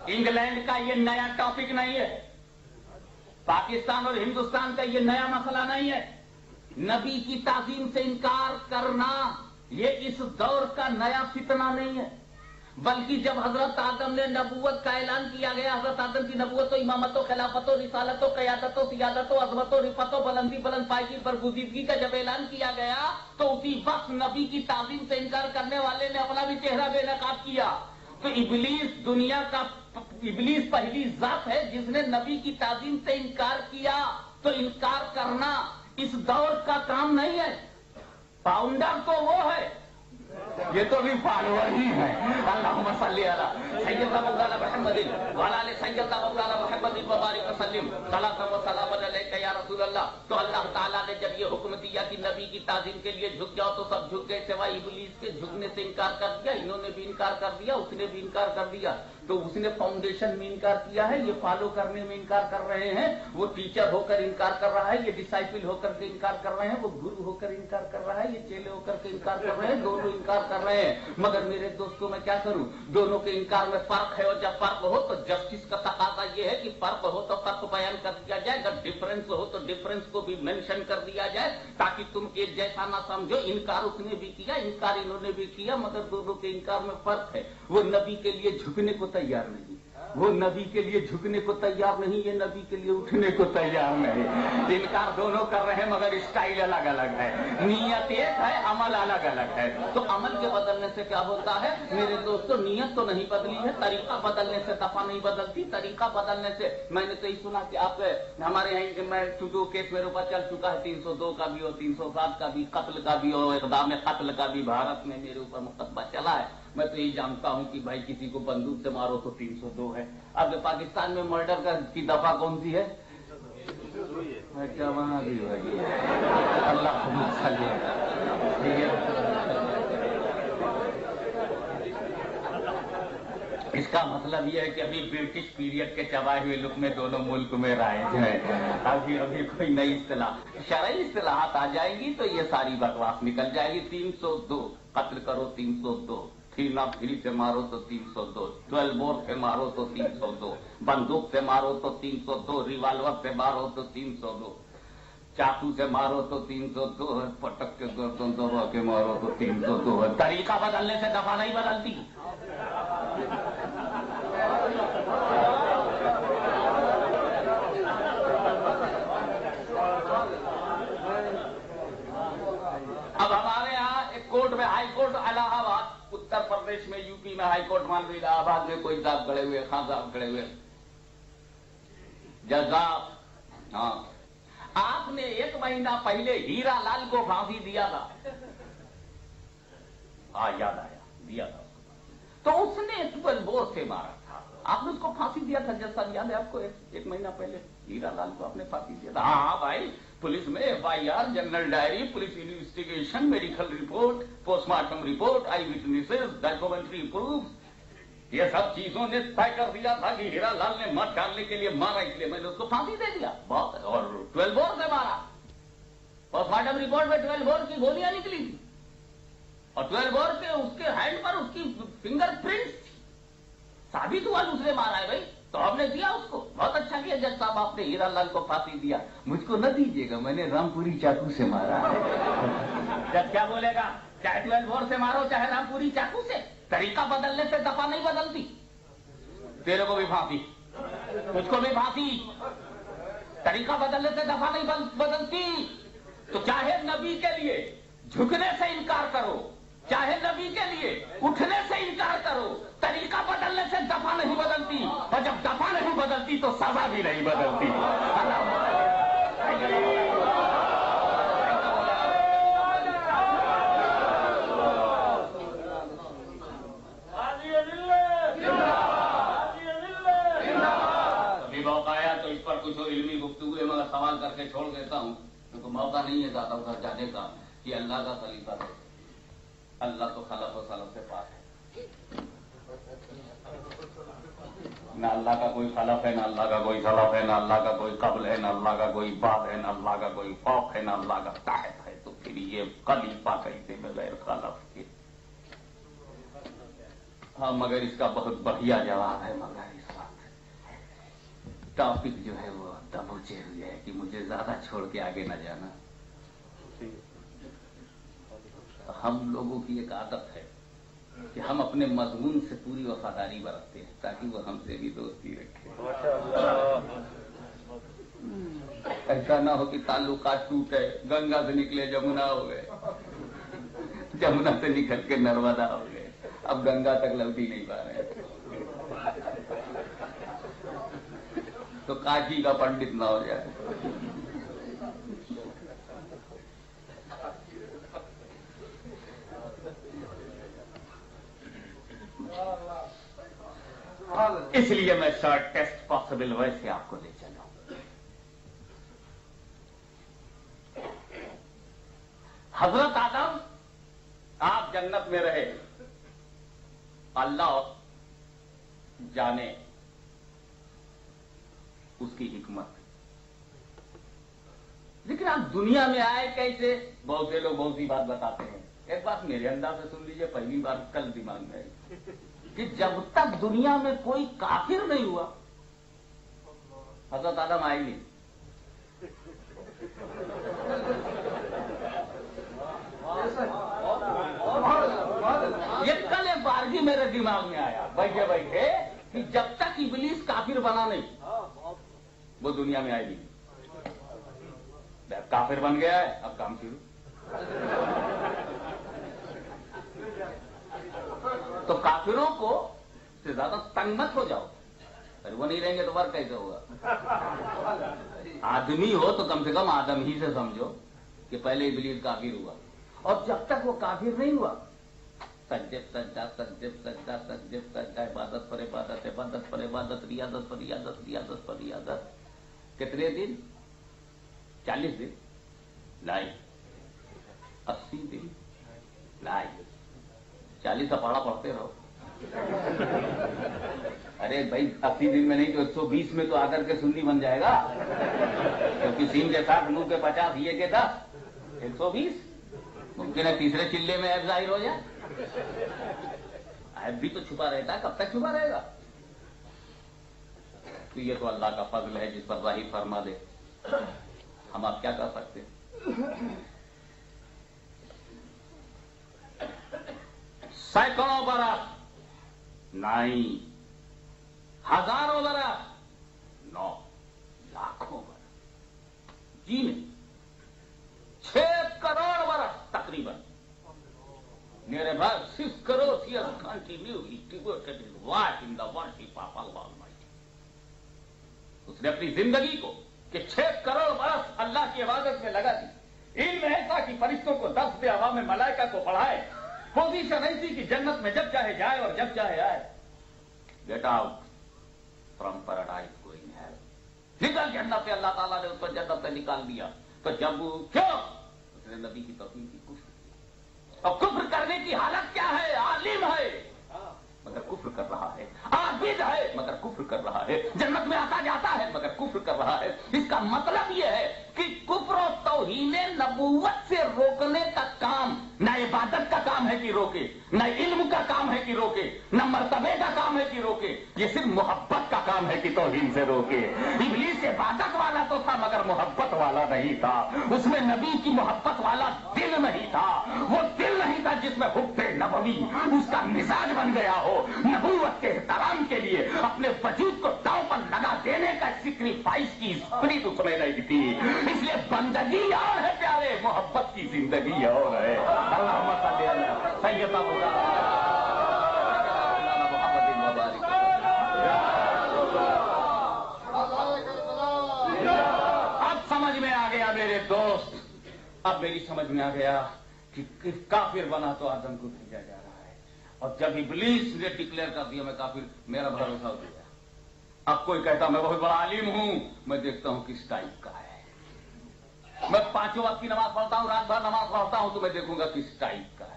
England का ये नया टॉपिक नहीं है, पाकिस्तान और हिंदुस्तान का ये नया मसला नहीं है। नबी की ताजीम से इनकार करना ये इस दौर का नया फितना नहीं है, बल्कि जब हजरत आदम ने नबूवत का ऐलान किया गया, हजरत आदम की नबूवत इमामत खिलाफत रिसालत क़यादत सियादत अज़मत रिफत बुलंदी बुलंद पायगी बरगुज़ीदगी का जब ऐलान किया गया तो उसी वक्त नबी की ताज़ीम से इनकार करने वाले ने अपना भी चेहरा बेनकाब किया। तो इबलीस पहली जात है जिसने नबी की ताज़ीम से इनकार किया। तो इनकार करना इस दौर का काम नहीं है, फाउंडर तो वो है, ये तो भी फॉलोअर ही है। अल्लाहुम्मा सल्ली अला सय्यदना मौलाना मुहम्मदिन व अला आलि सय्यदना मौलाना मुहम्मदिन व बारिक वसल्लिम सलातन व सलामन अलैका या रसूल अल्लाह। तो अल्लाह ताला ने जब ये हुक्म दिया कि नबी की ताज़ीम के लिए झुक जाओ तो सब झुक गए, सिवाय इब्लीस के झुकने से इनकार कर दिया। इन्होंने भी इनकार कर दिया, उसने भी इनकार कर दिया। तो उसने फाउंडेशन में इनकार किया है, ये फॉलो करने में इनकार कर रहे हैं, वो टीचर होकर इनकार कर रहा है, ये डिसाइपल होकर के इनकार कर रहे हैं, वो गुरु होकर इनकार कर रहा है, ये चेले होकर के इनकार कर रहे हैं, दोनों इनकार कर रहे हैं। मगर मेरे दोस्तों मैं क्या करूं, दोनों के इनकार में फर्क है, और जब फर्क हो तो जस्टिस का तकाजा ये है कि फर्क हो तो फर्क बयान कर दिया जाए, अगर डिफरेंस हो तो डिफरेंस को भी मेंशन कर दिया जाए, ताकि तुम एक जैसा ना समझो। इनकार उसने भी किया, इनकार इन्होंने भी किया, मगर दोनों के इनकार में फर्क है। वो नबी के लिए झुकने को तैयार नहीं, वो नबी के लिए झुकने को तैयार नहीं, ये नबी के लिए उठने को तैयार नहीं। इनकार दोनों कर रहे हैं मगर स्टाइल अलग अलग है, नीयत एक है, अमल अलग अलग है। तो अमल के बदलने से क्या होता है मेरे दोस्तों, नीयत तो नहीं बदली है, तरीका बदलने से दफा नहीं बदलती। तरीका बदलने से मैंने तो यही सुना कि आप हमारे यहाँ मैं चूंकि केस मेरे ऊपर चल चुका है, 302 का भी हो, 307 का भी, कत्ल का भी हो, इक़दाम कत्ल का भी भारत में मेरे ऊपर मुकदमा चला है। मैं तो यही जानता हूं कि भाई किसी को बंदूक से मारो तो 302 है। अब पाकिस्तान में मर्डर की दफा कौन सी है? क्या वहां भी होगी? अल्लाह ठीक है। इसका मतलब यह है कि अभी ब्रिटिश पीरियड के चबाए हुए लुक में दोनों मुल्क में राइज है। अभी कोई नई इस्तिलाह शरई इस्तिलाहात आ जाएंगी तो ये सारी बकवास निकल जाएगी। 302 कत्ल करो 302, थ्री फ्री से मारो तो 302, 12 बोर से मारो तो 302, बंदूक से मारो तो 302, रिवाल्वर से मारो तो 302, चाकू से मारो तो 302 है, पटक के गर्दन दबा के मारो तो 302 है। तरीका बदलने से दफा नहीं बदलती। अब हमारे यहाँ एक कोर्ट में, हाई कोर्ट इलाहाबाद, उत्तर प्रदेश में, यूपी में हाई कोर्ट मान लो इलाहाबाद में कोई साहब खड़े हुए, खान साहब खड़े हुए, जज साहब, हाँ आपने 1 महीना पहले हीरा लाल को फांसी दिया था। याद आया, दिया था। तो उसने 12 बोर से मारा था, आपने उसको फांसी दिया था। जज साहब याद है आपको? 1 महीना पहले हीरा लाल को आपने फांसी दिया था। हाँ भाई, पुलिस में FIR, general diary, police investigation, medical report, postmortem report, eye witnesses, documentary proof, ये सब चीजों ने तय कर दिया था कि हीरा लाल ने मत डालने के लिए मारा, इसलिए मैंने उसको फांसी दे दिया। बहुत, और 12 बोर से मारा। पोस्टमार्टम रिपोर्ट में 12 बोर की गोलियां निकली थी, और 12 बोर के उसके हैंड पर उसकी फिंगरप्रिंट्स थी, साबित हुआ उसने मारा है भाई। तो हमने दिया उसको। बहुत अच्छा किया जज साहब, आपने हीरा लाल को फांसी दिया, मुझको न दीजिएगा, मैंने रामपुरी चाकू से मारा है। जज क्या बोलेगा? चाहे 12 बोर से मारो चाहे रामपुरी चाकू से, तरीका बदलने से दफा नहीं बदलती। तेरे को भी फांसी, तुझको भी फांसी, तरीका बदलने से दफा नहीं बदलती। तो चाहे नबी के लिए झुकने से इनकार करो, चाहे नबी के लिए उठने से इनकार करो, तरीका बदलने से दफा नहीं बदलती, और जब दफा नहीं बदलती तो सजा भी नहीं बदलती। अभी मौका आया तो इस पर कुछ और इल्मी गुफ्तगू है, मगर सवाल करके छोड़ देता हूँ क्योंकि मौका नहीं है ज्यादा उधर जाने का कि अल्लाह का खलीफा है। अल्लाह तो खलफ और सलफ से पाक है, न अल्लाह का कोई खलफ है, न अल्लाह का कोई सलफ है, न अल्लाह का कोई कब्ल है, न अल्लाह का कोई बाद है, न अल्लाह का कोई फौक है, न अल्लाह का ताहत है। तो फिर ये खलीफा कैसे बगैर खलफ के? हाँ, मगर इसका बहुत बढ़िया जवाब है। मगर इस वक्त टॉपिक जो है वो दबोचे हुए है कि मुझे ज्यादा छोड़ के आगे न जाना। हम लोगों की एक आदत है कि हम अपने मजमून से पूरी वफादारी बरतते हैं ताकि वो हमसे भी दोस्ती रखे। ऐसा ना हो कि ताल्लुकात टूटे, गंगा से निकले जमुना हो गए, जमुना से निकल के नर्मदा हो गए, अब गंगा तक लौट ही नहीं पा रहे हैं। तो काशी का पंडित ना हो जाए। इसलिए मैं शॉर्टेस्ट पॉसिबल वे से आपको ले चला। हजरत आदम आप जन्नत में रहे, अल्लाह जाने उसकी हिकमत। लेकिन आप दुनिया में आए कैसे? बहुत से लोग बहुत सी बात बताते हैं। एक बात मेरे अंदाज से सुन लीजिए, पहली बार कल दिमाग में आई कि जब तक दुनिया में कोई काफिर नहीं हुआ, हजरत आदम आई नहीं। ये कल एक बारगी मेरे दिमाग में आया बैठे बैठे कि जब तक इब्लीस काफिर बना नहीं, वो दुनिया में आई नहीं। काफिर बन गया है, अब काम शुरू। तो काफिरों को से ज्यादा तंग मत हो जाओ, अरे वो नहीं रहेंगे तो वर्क कैसे होगा? आदमी हो तो कम से कम आदम ही से समझो कि पहले इब्लीस काफिर हुआ, और जब तक वो काफिर नहीं हुआ सज्जद सज्जा सज्जद सज्जा सज्जद सज्जा, इबादत पर इबादत, इबादत पर इबादत, रियादत पर रियादत, रियादत पर रियादत। कितने दिन? 40 दिन लाई, 80 दिन लाई, 40 पढ़ा पढ़ते रहो। अरे भाई 80 दिन में नहीं तो 120 में तो आकर के सुन्नी बन जाएगा, क्योंकि सीन के साथ मुंह के 50, ये के 10, 120 मुमकिन है तीसरे चिल्ले में ऐब जाहिर हो जाए। ऐब भी तो छुपा रहता है, कब तक छुपा रहेगा? तो ये तो अल्लाह का फजल है जिस पर जाहिर फरमा दे, हम आप क्या कर सकते? सैकड़ों बरस नहीं, हजारों बरस, 9 लाखों बरस, जी नहीं 6 करोड़ बरस तकरीबन। मेरे भाई 6 crore years continuously devoted his life in the worship of Allah Almighty। उसने अपनी जिंदगी को कि 6 करोड़ बरस अल्लाह की इबादत में लगा दी। इल्म ऐसा कि फरिश्तों को दर्स दे, हवा में मलाइका को पढ़ाए, पोजीशन ऐसी कि जन्नत में जब चाहे जाए और जब चाहे आए। Get out from paradise going hello, निकल जन्नत से। अल्लाह ताला ने उसको जन्नत से निकाल दिया। तो जब क्यों? उसने नबी की तौहीद की, कुफ्र। और कुफ्र करने की हालत क्या है? आलिम है मगर कुफ्र कर रहा है, आबिद है मगर कुफ्र कर रहा है, जन्नत में आता जाता है मगर कुफ्र कर रहा है। इसका मतलब यह है कि कुफ्र और तौहीने नबूवत से रोकने का काम न इबादत का काम है कि रोके, न इल्म का काम है कि रोके, न मर्तबे का काम है कि रोके, ये सिर्फ मोहब्बत का काम है कि तौहीन से रोके। इब्लीस इबादत वाला तो था मगर मोहब्बत वाला नहीं था, उसमें नबी की मोहब्बत वाला दिल नहीं था। वो दिल नहीं था जिसमें हुब्बे नबवी उसका मिजाज बन गया हो। नबूवत के एहतराम के लिए अपने वजूद को दांव पर लगा देने का सिक्रीफाइस की स्पिरिट उसमें नहीं थी। इसलिए बंदगी और है प्यारे, मोहब्बत की जिंदगी और है। अल्लाहुम्मा सल्ली अला सय्यदना अब समझ में आ गया मेरे दोस्त, अब मेरी समझ में आ गया कि काफिर बना तो आदम को भेजा जा रहा है, और जब इब्लीस ने डिक्लेयर कर दिया मैं काफिर, मेरा भरोसा हो गया। अब कोई कहता मैं बहुत बड़ा आलिम हूं, मैं देखता हूं किस टाइप का है। मैं 5 वक्त की नमाज पढ़ता हूं, रात भर नमाज पढ़ता हूं, तो मैं देखूंगा किस टाइप का है।